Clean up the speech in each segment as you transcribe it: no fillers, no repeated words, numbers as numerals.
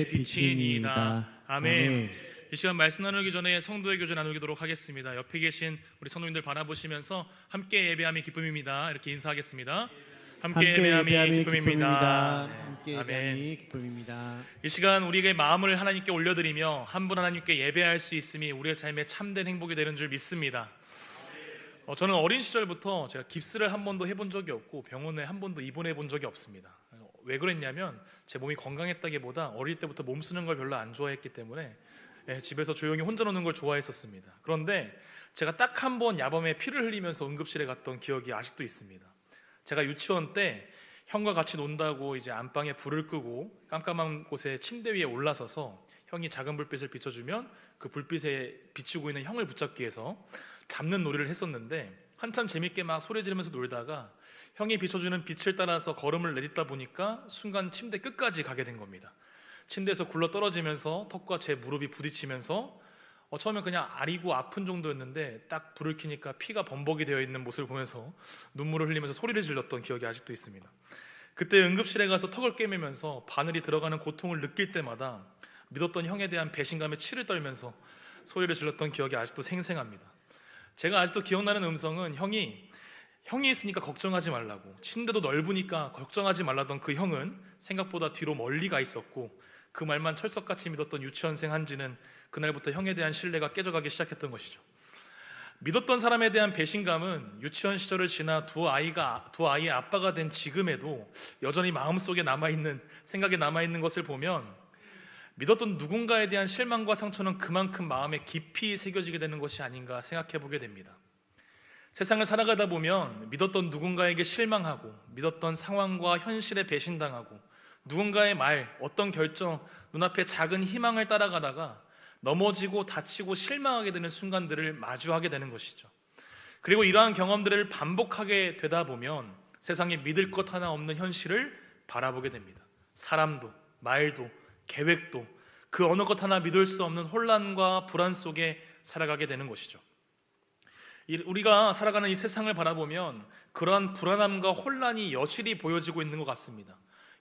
빛이니이다. 아멘. 아멘. 이 시간 말씀 나누기 전에 성도의 교제 나누도록 하겠습니다. 옆에 계신 우리 성도님들 바라보시면서 함께 예배함이 기쁨입니다. 이렇게 인사하겠습니다. 함께 예배함이 기쁨입니다. 함께 아멘. 예배함이 기쁨입니다. 이 시간 우리에게 마음을 하나님께 올려드리며 한 분 하나님께 예배할 수 있음이 우리의 삶에 참된 행복이 되는 줄 믿습니다. 저는 어린 시절부터 제가 깁스를 한 번도 해본 적이 없고 병원에 한 번도 입원해 본 적이 없습니다. 왜 그랬냐면 제 몸이 건강했다기보다 어릴 때부터 몸 쓰는 걸 별로 안 좋아했기 때문에 집에서 조용히 혼자 노는 걸 좋아했었습니다. 그런데 제가 딱 한 번 야밤에 피를 흘리면서 응급실에 갔던 기억이 아직도 있습니다. 제가 유치원 때 형과 같이 논다고 이제 안방에 불을 끄고 깜깜한 곳에 침대 위에 올라서서 형이 작은 불빛을 비춰주면 그 불빛에 비추고 있는 형을 붙잡기 위해서 잡는 놀이를 했었는데 한참 재밌게 막 소리 지르면서 놀다가 형이 비춰주는 빛을 따라서 걸음을 내딛다 보니까 순간 침대 끝까지 가게 된 겁니다. 침대에서 굴러 떨어지면서 턱과 제 무릎이 부딪히면서 처음엔 그냥 아리고 아픈 정도였는데 딱 불을 켜니까 피가 범벅이 되어 있는 모습을 보면서 눈물을 흘리면서 소리를 질렀던 기억이 아직도 있습니다. 그때 응급실에 가서 턱을 꿰매면서 바늘이 들어가는 고통을 느낄 때마다 믿었던 형에 대한 배신감에 치를 떨면서 소리를 질렀던 기억이 아직도 생생합니다. 제가 아직도 기억나는 음성은 형이 있으니까 걱정하지 말라고, 침대도 넓으니까 걱정하지 말라던 그 형은 생각보다 뒤로 멀리 가 있었고 그 말만 철석같이 믿었던 유치원생 한지는 그날부터 형에 대한 신뢰가 깨져가기 시작했던 것이죠. 믿었던 사람에 대한 배신감은 유치원 시절을 지나 두 아이의 아빠가 된 지금에도 여전히 마음속에 남아있는, 생각에 남아있는 것을 보면 믿었던 누군가에 대한 실망과 상처는 그만큼 마음에 깊이 새겨지게 되는 것이 아닌가 생각해 보게 됩니다. 세상을 살아가다 보면 믿었던 누군가에게 실망하고 믿었던 상황과 현실에 배신당하고 누군가의 말, 어떤 결정, 눈앞에 작은 희망을 따라가다가 넘어지고 다치고 실망하게 되는 순간들을 마주하게 되는 것이죠. 그리고 이러한 경험들을 반복하게 되다 보면 세상에 믿을 것 하나 없는 현실을 바라보게 됩니다. 사람도, 말도, 계획도 그 어느 것 하나 믿을 수 없는 혼란과 불안 속에 살아가게 되는 것이죠. 우리가 살아가는 이 세상을 바라보면 그러한 불안함과 혼란이 여실히 보여지고 있는 것 같습니다.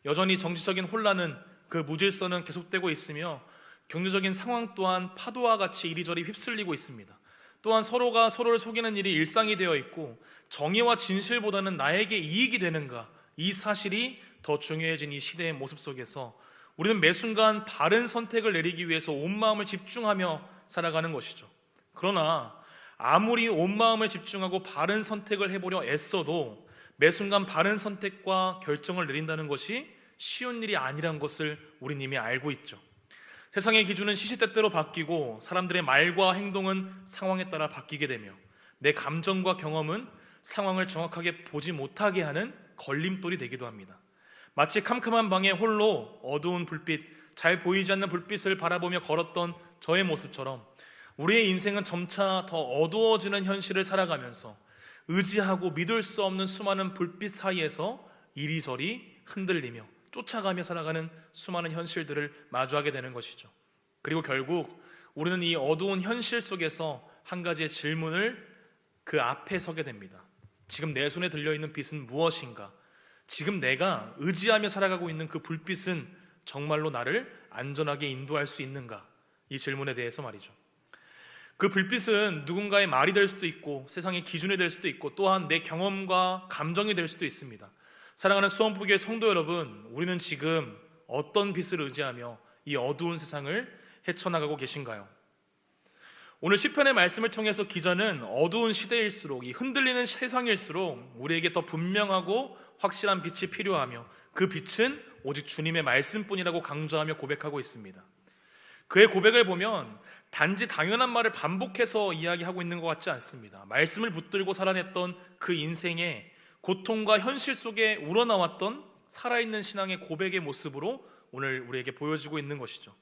여전히 정치적인 혼란은, 그 무질서는 계속되고 있으며 경제적인 상황 또한 파도와 같이 이리저리 휩쓸리고 있습니다. 또한 서로가 서로를 속이는 일이 일상이 되어 있고 정의와 진실보다는 나에게 이익이 되는가, 이 사실이 더 중요해진 이 시대의 모습 속에서 우리는 매 순간 바른 선택을 내리기 위해서 온 마음을 집중하며 살아가는 것이죠. 그러나 아무리 온 마음을 집중하고 바른 선택을 해보려 애써도 매 순간 바른 선택과 결정을 내린다는 것이 쉬운 일이 아니란 것을 우린 이미 알고 있죠. 세상의 기준은 시시때때로 바뀌고 사람들의 말과 행동은 상황에 따라 바뀌게 되며 내 감정과 경험은 상황을 정확하게 보지 못하게 하는 걸림돌이 되기도 합니다. 마치 캄캄한 방에 홀로 어두운 불빛, 잘 보이지 않는 불빛을 바라보며 걸었던 저의 모습처럼 우리의 인생은 점차 더 어두워지는 현실을 살아가면서 의지하고 믿을 수 없는 수많은 불빛 사이에서 이리저리 흔들리며 쫓아가며 살아가는 수많은 현실들을 마주하게 되는 것이죠. 그리고 결국 우리는 이 어두운 현실 속에서 한 가지의 질문을 그 앞에 서게 됩니다. 지금 내 손에 들려있는 빛은 무엇인가? 지금 내가 의지하며 살아가고 있는 그 불빛은 정말로 나를 안전하게 인도할 수 있는가? 이 질문에 대해서 말이죠. 그 불빛은 누군가의 말이 될 수도 있고 세상의 기준이 될 수도 있고 또한 내 경험과 감정이 될 수도 있습니다. 사랑하는 수원부교회 성도 여러분, 우리는 지금 어떤 빛을 의지하며 이 어두운 세상을 헤쳐나가고 계신가요? 오늘 시편의 말씀을 통해서 기자는 어두운 시대일수록, 이 흔들리는 세상일수록 우리에게 더 분명하고 확실한 빛이 필요하며 그 빛은 오직 주님의 말씀뿐이라고 강조하며 고백하고 있습니다. 그의 고백을 보면 단지 당연한 말을 반복해서 이야기하고 있는 것 같지 않습니다. 말씀을 붙들고 살아냈던 그 인생에 고통과 현실 속에 우러나왔던 살아있는 신앙의 고백의 모습으로 오늘 우리에게 보여지고 있는 것이죠.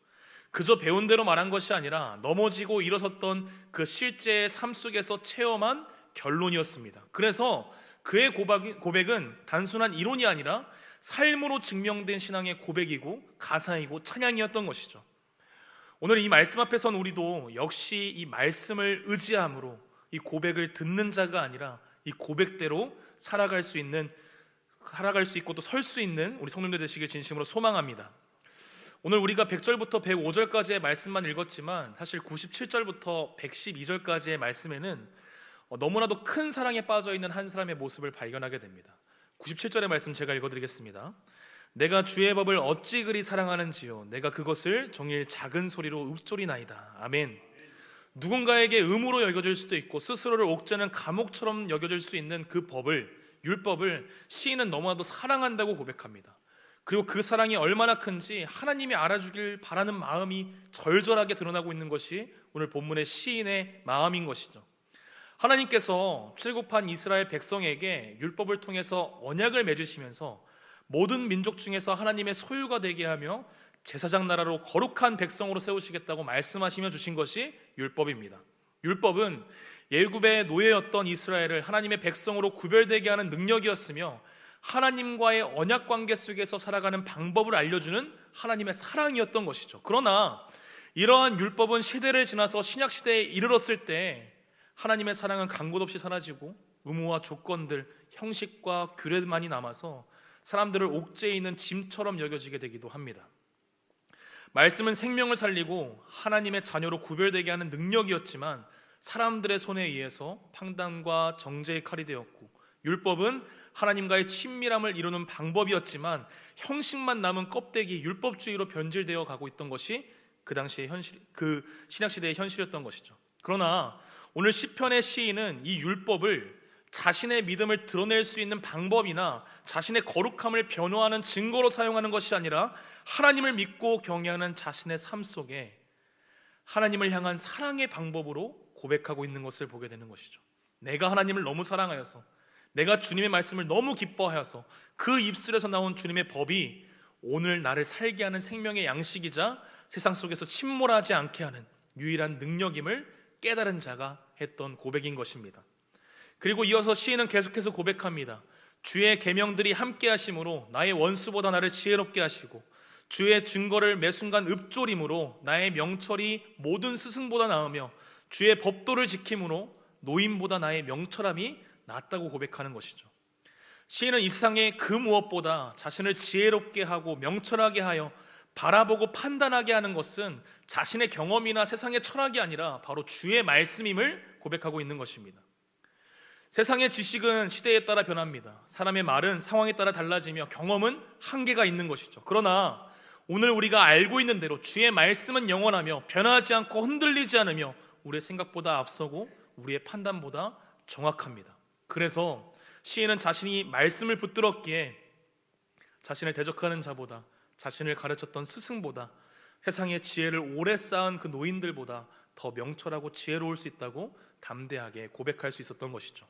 그저 배운 대로 말한 것이 아니라 넘어지고 일어섰던 그 실제의 삶 속에서 체험한 결론이었습니다. 그래서 그의 고백은 단순한 이론이 아니라 삶으로 증명된 신앙의 고백이고 가사이고 찬양이었던 것이죠. 오늘 이 말씀 앞에 선 우리도 역시 이 말씀을 의지함으로 이 고백을 듣는 자가 아니라 이 고백대로 살아갈 수 있고 또 설 수 있는 우리 성도님들 되시길 진심으로 소망합니다. 오늘 우리가 100절부터 105절까지의 말씀만 읽었지만 사실 97절부터 112절까지의 말씀에는 너무나도 큰 사랑에 빠져있는 한 사람의 모습을 발견하게 됩니다. 97절의 말씀 제가 읽어드리겠습니다. 내가 주의 법을 어찌 그리 사랑하는지요 내가 그것을 종일 작은 소리로 읊조리나이다. 아멘. 누군가에게 의무로 여겨질 수도 있고 스스로를 옥죄는 감옥처럼 여겨질 수 있는 그 법을, 율법을 시인은 너무나도 사랑한다고 고백합니다. 그리고 그 사랑이 얼마나 큰지 하나님이 알아주길 바라는 마음이 절절하게 드러나고 있는 것이 오늘 본문의 시인의 마음인 것이죠. 하나님께서 출애굽한 이스라엘 백성에게 율법을 통해서 언약을 맺으시면서 모든 민족 중에서 하나님의 소유가 되게 하며 제사장 나라로 거룩한 백성으로 세우시겠다고 말씀하시며 주신 것이 율법입니다. 율법은 예굽의 노예였던 이스라엘을 하나님의 백성으로 구별되게 하는 능력이었으며 하나님과의 언약 관계 속에서 살아가는 방법을 알려주는 하나님의 사랑이었던 것이죠. 그러나 이러한 율법은 시대를 지나서 신약 시대에 이르렀을 때 하나님의 사랑은 간 곳 없이 사라지고 의무와 조건들, 형식과 규례만이 남아서 사람들을 옥죄에 있는 짐처럼 여겨지게 되기도 합니다. 말씀은 생명을 살리고 하나님의 자녀로 구별되게 하는 능력이었지만 사람들의 손에 의해서 판단과 정죄의 칼이 되었고, 율법은 하나님과의 친밀함을 이루는 방법이었지만 형식만 남은 껍데기 율법주의로 변질되어 가고 있던 것이 그 당시의 현실, 그 신약시대의 현실이었던 것이죠. 그러나 오늘 시편의 시인은 이 율법을 자신의 믿음을 드러낼 수 있는 방법이나 자신의 거룩함을 변호하는 증거로 사용하는 것이 아니라 하나님을 믿고 경외하는 자신의 삶 속에 하나님을 향한 사랑의 방법으로 고백하고 있는 것을 보게 되는 것이죠. 내가 하나님을 너무 사랑하여서, 내가 주님의 말씀을 너무 기뻐하여서 그 입술에서 나온 주님의 법이 오늘 나를 살게 하는 생명의 양식이자 세상 속에서 침몰하지 않게 하는 유일한 능력임을 깨달은 자가 했던 고백인 것입니다. 그리고 이어서 시인은 계속해서 고백합니다. 주의 계명들이 함께 하심으로 나의 원수보다 나를 지혜롭게 하시고 주의 증거를 매 순간 읊조림으로 나의 명철이 모든 스승보다 나으며 주의 법도를 지킴으로 노인보다 나의 명철함이 낫다고 고백하는 것이죠. 시인은 이 세상의 그 무엇보다 자신을 지혜롭게 하고 명철하게 하여 바라보고 판단하게 하는 것은 자신의 경험이나 세상의 철학이 아니라 바로 주의 말씀임을 고백하고 있는 것입니다. 세상의 지식은 시대에 따라 변합니다. 사람의 말은 상황에 따라 달라지며 경험은 한계가 있는 것이죠. 그러나 오늘 우리가 알고 있는 대로 주의 말씀은 영원하며 변하지 않고 흔들리지 않으며 우리의 생각보다 앞서고 우리의 판단보다 정확합니다. 그래서 시인은 자신이 말씀을 붙들었기에 자신을 대적하는 자보다, 자신을 가르쳤던 스승보다, 세상의 지혜를 오래 쌓은 그 노인들보다 더 명철하고 지혜로울 수 있다고 담대하게 고백할 수 있었던 것이죠.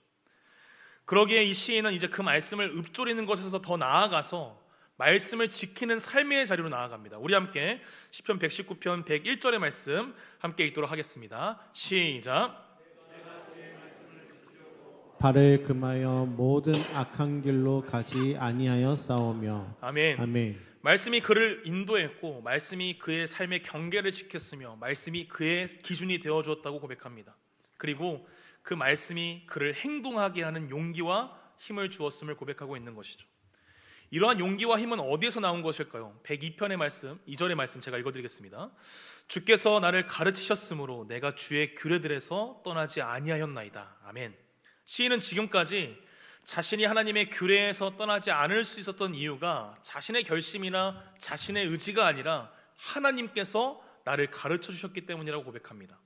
그러기에 이 시인은 이제 그 말씀을 읊조리는 것에서 더 나아가서 말씀을 지키는 삶의 자리로 나아갑니다. 우리 함께 시편 119편 101절의 말씀 함께 읽도록 하겠습니다. 시작. 발을 금하여 모든 악한 길로 가지 아니하여 싸우며. 아멘. 아멘. 말씀이 그를 인도했고 말씀이 그의 삶의 경계를 지켰으며 말씀이 그의 기준이 되어 주었다고 고백합니다. 그리고 그 말씀이 그를 행동하게 하는 용기와 힘을 주었음을 고백하고 있는 것이죠. 이러한 용기와 힘은 어디에서 나온 것일까요? 102편의 말씀 2절의 말씀 제가 읽어드리겠습니다. 주께서 나를 가르치셨으므로 내가 주의 규례들에서 떠나지 아니하였나이다. 아멘. 시인은 지금까지 자신이 하나님의 규례에서 떠나지 않을 수 있었던 이유가 자신의 결심이나 자신의 의지가 아니라 하나님께서 나를 가르쳐 주셨기 때문이라고 고백합니다.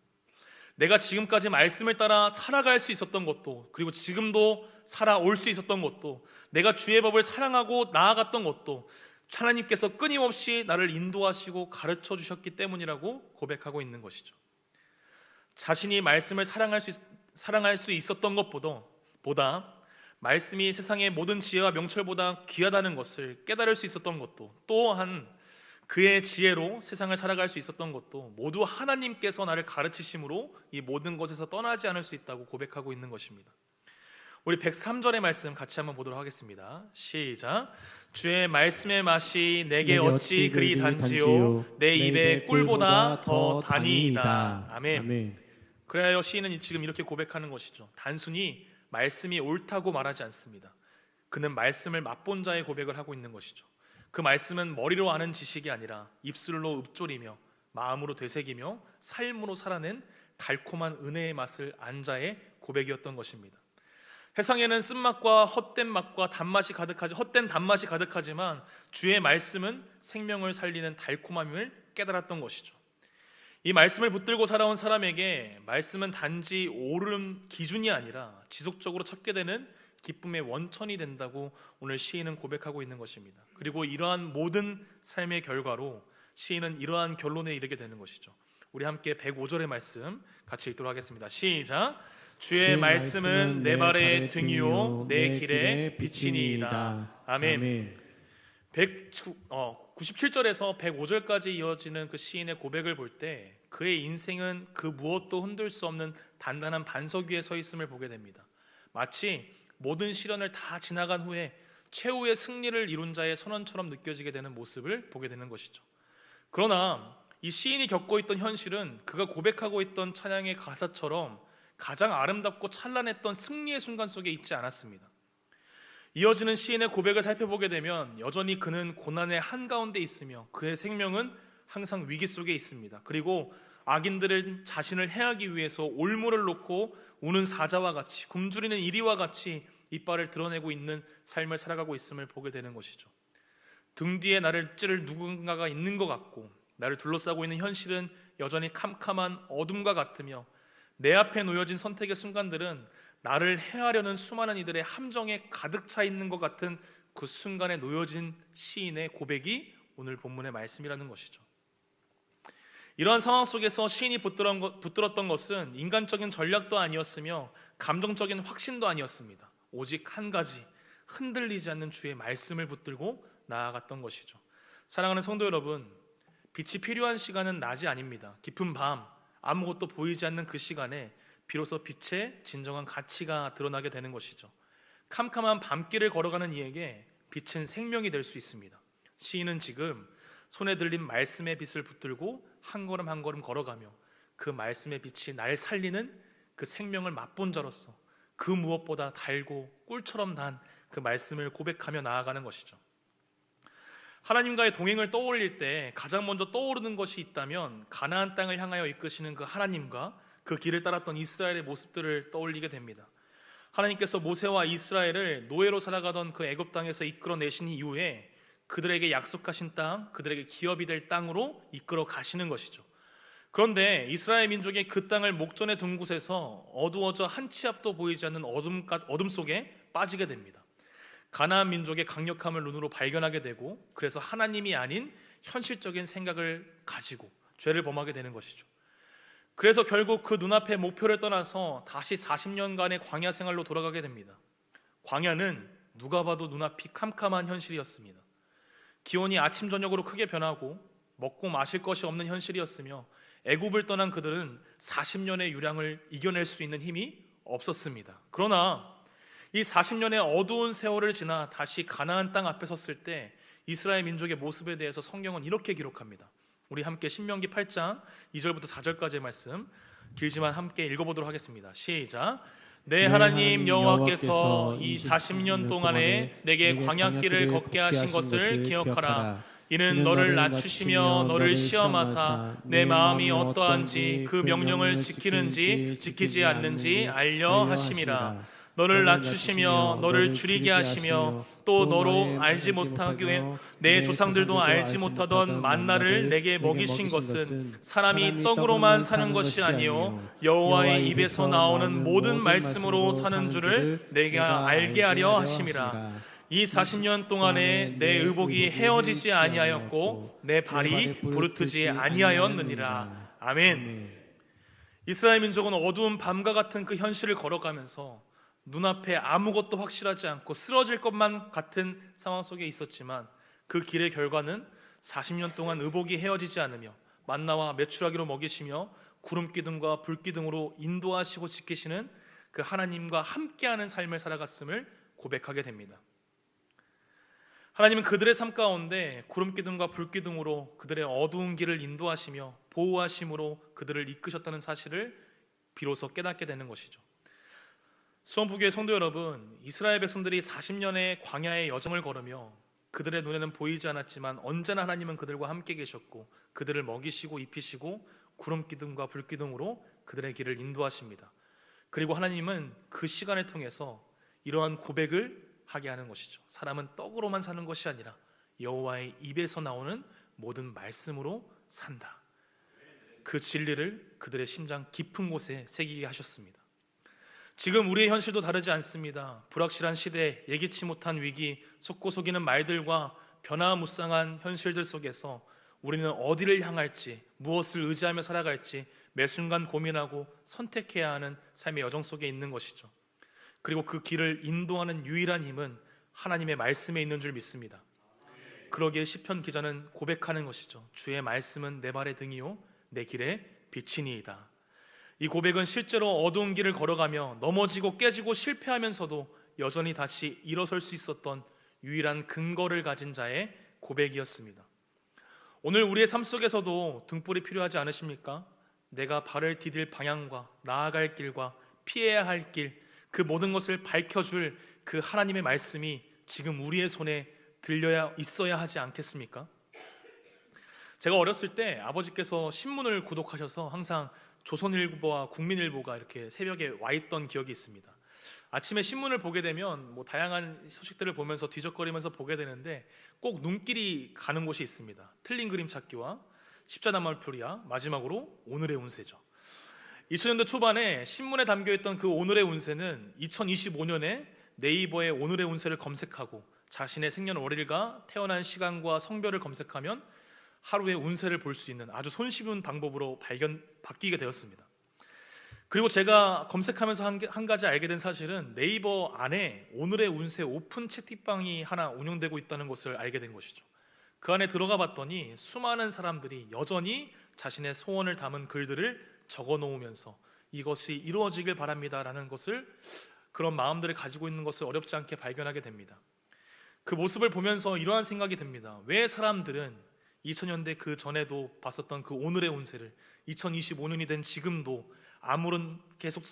내가 지금까지 말씀을 따라 살아갈 수 있었던 것도, 그리고 지금도 살아올 수 있었던 것도, 내가 주의 법을 사랑하고 나아갔던 것도 하나님께서 끊임없이 나를 인도하시고 가르쳐 주셨기 때문이라고 고백하고 있는 것이죠. 자신이 말씀을 사랑할 수 있었던 것보다 말씀이 세상의 모든 지혜와 명철보다 귀하다는 것을 깨달을 수 있었던 것도, 또한 그의 지혜로 세상을 살아갈 수 있었던 것도 모두 하나님께서 나를 가르치심으로 이 모든 것에서 떠나지 않을 수 있다고 고백하고 있는 것입니다. 우리 103절의 말씀 같이 한번 보도록 하겠습니다. 시작. 주의 말씀의 맛이 내게 어찌 그리 단지요 내 입에 꿀보다 더 단이이다. 아멘. 그래야 시인은 지금 이렇게 고백하는 것이죠. 단순히 말씀이 옳다고 말하지 않습니다. 그는 말씀을 맛본 자의 고백을 하고 있는 것이죠. 그 말씀은 머리로 아는 지식이 아니라 입술로 읊조리며 마음으로 되새기며 삶으로 살아낸 달콤한 은혜의 맛을 안 자의 고백이었던 것입니다. 세상에는 쓴맛과 헛된 단맛이 가득하지만 주의 말씀은 생명을 살리는 달콤함을 깨달았던 것이죠. 이 말씀을 붙들고 살아온 사람에게 말씀은 단지 옳은 기준이 아니라 지속적으로 찾게 되는 기쁨의 원천이 된다고 오늘 시인은 고백하고 있는 것입니다. 그리고 이러한 모든 삶의 결과로 시인은 이러한 결론에 이르게 되는 것이죠. 우리 함께 105절의 말씀 같이 읽도록 하겠습니다. 시작. 주의 말씀은 내 발의 등이요 내 길의 빛이니이다. 아멘. 97절에서 105절까지 이어지는 그 시인의 고백을 볼 때 그의 인생은 그 무엇도 흔들 수 없는 단단한 반석 위에 서 있음을 보게 됩니다. 마치 모든 시련을 다 지나간 후에 최후의 승리를 이룬 자의 선언처럼 느껴지게 되는 모습을 보게 되는 것이죠. 그러나 이 시인이 겪고 있던 현실은 그가 고백하고 있던 찬양의 가사처럼 가장 아름답고 찬란했던 승리의 순간 속에 있지 않았습니다. 이어지는 시인의 고백을 살펴보게 되면 여전히 그는 고난의 한가운데 있으며 그의 생명은 항상 위기 속에 있습니다. 그리고 악인들은 자신을 해하기 위해서 올무를 놓고 우는 사자와 같이 굶주리는 이리와 같이 이빨을 드러내고 있는 삶을 살아가고 있음을 보게 되는 것이죠. 등 뒤에 나를 찌를 누군가가 있는 것 같고 나를 둘러싸고 있는 현실은 여전히 캄캄한 어둠과 같으며 내 앞에 놓여진 선택의 순간들은 나를 해하려는 수많은 이들의 함정에 가득 차 있는 것 같은 그 순간에 놓여진 시인의 고백이 오늘 본문의 말씀이라는 것이죠. 이러한 상황 속에서 시인이 붙들었던 것은 인간적인 전략도 아니었으며 감정적인 확신도 아니었습니다. 오직 한 가지, 흔들리지 않는 주의 말씀을 붙들고 나아갔던 것이죠. 사랑하는 성도 여러분, 빛이 필요한 시간은 낮이 아닙니다. 깊은 밤, 아무것도 보이지 않는 그 시간에 비로소 빛의 진정한 가치가 드러나게 되는 것이죠. 캄캄한 밤길을 걸어가는 이에게 빛은 생명이 될 수 있습니다. 시인은 지금 손에 들린 말씀의 빛을 붙들고 한 걸음 한 걸음 걸어가며 그 말씀의 빛이 날 살리는 그 생명을 맛본 자로서 그 무엇보다 달고 꿀처럼 단 그 말씀을 고백하며 나아가는 것이죠. 하나님과의 동행을 떠올릴 때 가장 먼저 떠오르는 것이 있다면 가나안 땅을 향하여 이끄시는 그 하나님과 그 길을 따랐던 이스라엘의 모습들을 떠올리게 됩니다. 하나님께서 모세와 이스라엘을 노예로 살아가던 그 애굽 땅에서 이끌어내신 이후에 그들에게 약속하신 땅, 그들에게 기업이 될 땅으로 이끌어 가시는 것이죠. 그런데 이스라엘 민족이 그 땅을 목전에 둔 곳에서 어두워져 한 치 앞도 보이지 않는 어둠 속에 빠지게 됩니다. 가나안 민족의 강력함을 눈으로 발견하게 되고 그래서 하나님이 아닌 현실적인 생각을 가지고 죄를 범하게 되는 것이죠. 그래서 결국 그 눈앞의 목표를 떠나서 다시 40년간의 광야 생활로 돌아가게 됩니다. 광야는 누가 봐도 눈앞이 캄캄한 현실이었습니다. 기온이 아침 저녁으로 크게 변하고 먹고 마실 것이 없는 현실이었으며 애굽을 떠난 그들은 40년의 유량을 이겨낼 수 있는 힘이 없었습니다. 그러나 이 40년의 어두운 세월을 지나 다시 가나안 땅 앞에 섰을 때 이스라엘 민족의 모습에 대해서 성경은 이렇게 기록합니다. 우리 함께 신명기 8장 2절부터 4절까지의 말씀 길지만 함께 읽어보도록 하겠습니다. 시작. 내 하나님 여호와께서 이 40년 동안에 내게 광야길을 걷게 하신 것을 기억하라. 이는 너를 낮추시며 너를 시험하사 내 마음이 어떠한지 그 명령을 지키는지 지키지 않는지 알려 하심이라. 너를 낮추시며 너를 줄이게 하시며 또 너로 알지 못하게 내 조상들도 알지 못하던 만나를 내게 먹이신 것은 사람이 떡으로만 사는 것이 아니요 여호와의 입에서 나오는 모든 말씀으로 사는 줄을 내가 알게 하려 하심이라. 이 40년 동안에 내 의복이 헤어지지 아니하였고 내 발이 부르트지 아니하였느니라. 아멘. 이스라엘 민족은 어두운 밤과 같은 그 현실을 걸어가면서 눈앞에 아무것도 확실하지 않고 쓰러질 것만 같은 상황 속에 있었지만 그 길의 결과는 40년 동안 의복이 헤어지지 않으며 만나와 메추라기로 먹이시며 구름기둥과 불기둥으로 인도하시고 지키시는 그 하나님과 함께하는 삶을 살아갔음을 고백하게 됩니다. 하나님은 그들의 삶 가운데 구름기둥과 불기둥으로 그들의 어두운 길을 인도하시며 보호하심으로 그들을 이끄셨다는 사실을 비로소 깨닫게 되는 것이죠. 수원부교회 성도 여러분, 이스라엘 백성들이 40년의 광야의 여정을 걸으며 그들의 눈에는 보이지 않았지만 언제나 하나님은 그들과 함께 계셨고 그들을 먹이시고 입히시고 구름 기둥과 불 기둥으로 그들의 길을 인도하십니다. 그리고 하나님은 그 시간을 통해서 이러한 고백을 하게 하는 것이죠. 사람은 떡으로만 사는 것이 아니라 여호와의 입에서 나오는 모든 말씀으로 산다. 그 진리를 그들의 심장 깊은 곳에 새기게 하셨습니다. 지금 우리의 현실도 다르지 않습니다. 불확실한 시대, 예기치 못한 위기, 속고 속이는 말들과 변화무쌍한 현실들 속에서 우리는 어디를 향할지, 무엇을 의지하며 살아갈지 매 순간 고민하고 선택해야 하는 삶의 여정 속에 있는 것이죠. 그리고 그 길을 인도하는 유일한 힘은 하나님의 말씀에 있는 줄 믿습니다. 그러기에 시편 기자는 고백하는 것이죠. 주의 말씀은 내 발의 등이요 내 길의 빛이니이다. 이 고백은 실제로 어두운 길을 걸어가며 넘어지고 깨지고 실패하면서도 여전히 다시 일어설 수 있었던 유일한 근거를 가진 자의 고백이었습니다. 오늘 우리의 삶 속에서도 등불이 필요하지 않으십니까? 내가 발을 디딜 방향과 나아갈 길과 피해야 할 길, 그 모든 것을 밝혀줄 그 하나님의 말씀이 지금 우리의 손에 들려야 있어야 하지 않겠습니까? 제가 어렸을 때 아버지께서 신문을 구독하셔서 항상 조선일보와 국민일보가 이렇게 새벽에 와 있던 기억이 있습니다. 아침에 신문을 보게 되면 다양한 소식들을 보면서 뒤적거리면서 보게 되는데 꼭 눈길이 가는 곳이 있습니다. 틀린 그림 찾기와 십자나말풀이와 마지막으로 오늘의 운세죠. 2000년대 초반에 신문에 담겨있던 그 오늘의 운세는 2025년에 네이버에 오늘의 운세를 검색하고 자신의 생년월일과 태어난 시간과 성별을 검색하면 하루의 운세를 볼 수 있는 아주 손쉬운 방법으로 바뀌게 되었습니다. 그리고 제가 검색하면서 한 가지 알게 된 사실은 네이버 안에 오늘의 운세 오픈 채팅방이 하나 운영되고 있다는 것을 알게 된 것이죠. 그 안에 들어가 봤더니 수많은 사람들이 여전히 자신의 소원을 담은 글들을 적어 놓으면서 이것이 이루어지길 바랍니다라는 것을, 그런 마음들을 가지고 있는 것을 어렵지 않게 발견하게 됩니다. 그 모습을 보면서 이러한 생각이 듭니다. 왜 사람들은 2000년대 그 전에도 봤었던 그 오늘의 운세를 2025년이 된 지금도 아무런 계속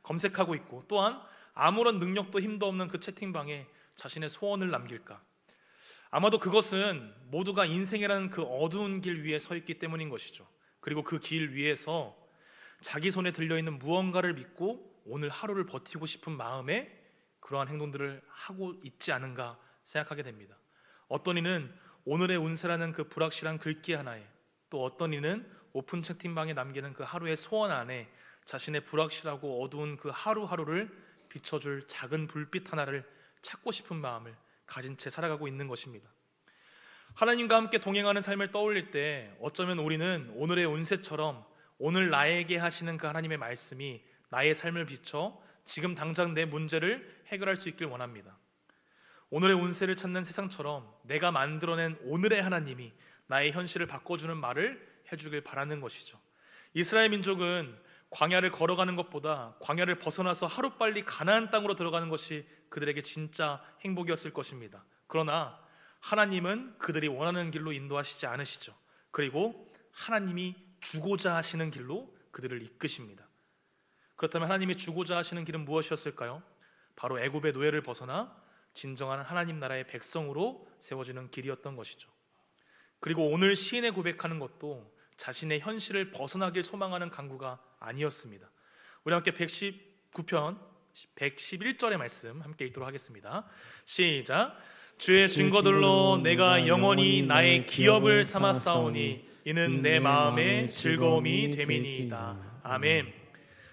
검색하고 있고, 또한 아무런 능력도 힘도 없는 그 채팅방에 자신의 소원을 남길까? 아마도 그것은 모두가 인생이라는 그 어두운 길 위에 서 있기 때문인 것이죠. 그리고 그 길 위에서 자기 손에 들려있는 무언가를 믿고 오늘 하루를 버티고 싶은 마음에 그러한 행동들을 하고 있지 않은가 생각하게 됩니다. 어떤 이는 오늘의 운세라는 그 불확실한 글귀 하나에, 또 어떤 이는 오픈 채팅방에 남기는 그 하루의 소원 안에 자신의 불확실하고 어두운 그 하루하루를 비춰줄 작은 불빛 하나를 찾고 싶은 마음을 가진 채 살아가고 있는 것입니다. 하나님과 함께 동행하는 삶을 떠올릴 때 어쩌면 우리는 오늘의 운세처럼 오늘 나에게 하시는 그 하나님의 말씀이 나의 삶을 비춰 지금 당장 내 문제를 해결할 수 있길 원합니다. 오늘의 운세를 찾는 세상처럼 내가 만들어낸 오늘의 하나님이 나의 현실을 바꿔주는 말을 해주길 바라는 것이죠. 이스라엘 민족은 광야를 걸어가는 것보다 광야를 벗어나서 하루빨리 가나안 땅으로 들어가는 것이 그들에게 진짜 행복이었을 것입니다. 그러나 하나님은 그들이 원하는 길로 인도하시지 않으시죠. 그리고 하나님이 주고자 하시는 길로 그들을 이끄십니다. 그렇다면 하나님이 주고자 하시는 길은 무엇이었을까요? 바로 애굽의 노예를 벗어나 진정한 하나님 나라의 백성으로 세워지는 길이었던 것이죠. 그리고 오늘 시인의 고백하는 것도 자신의 현실을 벗어나길 소망하는 간구가 아니었습니다. 우리 함께 119편 111절의 말씀 함께 읽도록 하겠습니다. 시작. 주의 증거들로 내가 영원히 나의 기업을 삼았사오니 이는 내 마음의 즐거움이 됨이니이다. 아멘.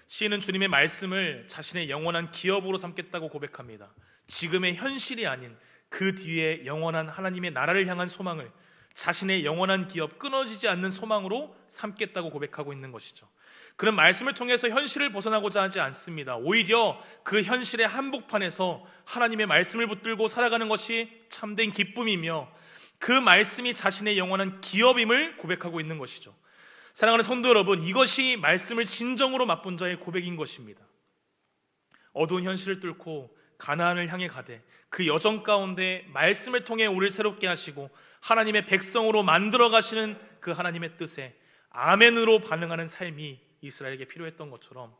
시인은 주님의 말씀을 자신의 영원한 기업으로 삼겠다고 고백합니다. 지금의 현실이 아닌 그 뒤에 영원한 하나님의 나라를 향한 소망을 자신의 영원한 기업, 끊어지지 않는 소망으로 삼겠다고 고백하고 있는 것이죠. 그런 말씀을 통해서 현실을 벗어나고자 하지 않습니다. 오히려 그 현실의 한복판에서 하나님의 말씀을 붙들고 살아가는 것이 참된 기쁨이며 그 말씀이 자신의 영원한 기업임을 고백하고 있는 것이죠. 사랑하는 성도 여러분, 이것이 말씀을 진정으로 맛본 자의 고백인 것입니다. 어두운 현실을 뚫고 가나안을 향해 가되 그 여정 가운데 말씀을 통해 우리를 새롭게 하시고 하나님의 백성으로 만들어 가시는 그 하나님의 뜻에 아멘으로 반응하는 삶이 이스라엘에게 필요했던 것처럼,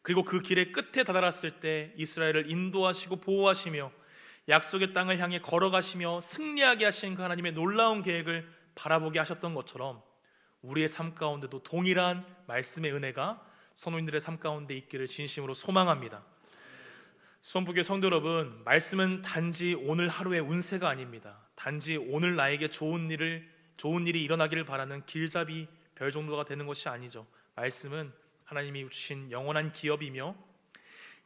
그리고 그 길의 끝에 다다랐을 때 이스라엘을 인도하시고 보호하시며 약속의 땅을 향해 걸어가시며 승리하게 하신 그 하나님의 놀라운 계획을 바라보게 하셨던 것처럼 우리의 삶 가운데도 동일한 말씀의 은혜가 성도님들의 삶 가운데 있기를 진심으로 소망합니다. 수원부교회 성도 여러분, 말씀은 단지 오늘 하루의 운세가 아닙니다. 단지 오늘 나에게 좋은 일이 일어나기를 바라는 길잡이 별 정도가 되는 것이 아니죠. 말씀은 하나님이 주신 영원한 기업이며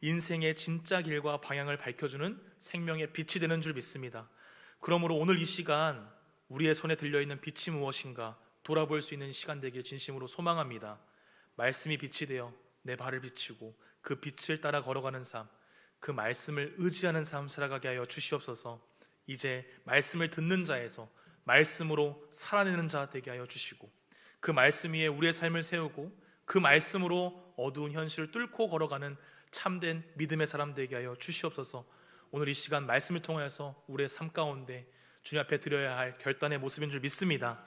인생의 진짜 길과 방향을 밝혀주는 생명의 빛이 되는 줄 믿습니다. 그러므로 오늘 이 시간 우리의 손에 들려있는 빛이 무엇인가 돌아볼 수 있는 시간 되길 진심으로 소망합니다. 말씀이 빛이 되어 내 발을 비추고 그 빛을 따라 걸어가는 삶, 그 말씀을 의지하는 삶 살아가게 하여 주시옵소서. 이제 말씀을 듣는 자에서 말씀으로 살아내는 자 되게 하여 주시고 그 말씀 위에 우리의 삶을 세우고 그 말씀으로 어두운 현실을 뚫고 걸어가는 참된 믿음의 사람 되게 하여 주시옵소서. 오늘 이 시간 말씀을 통하여서 우리의 삶 가운데 주님 앞에 드려야 할 결단의 모습인 줄 믿습니다.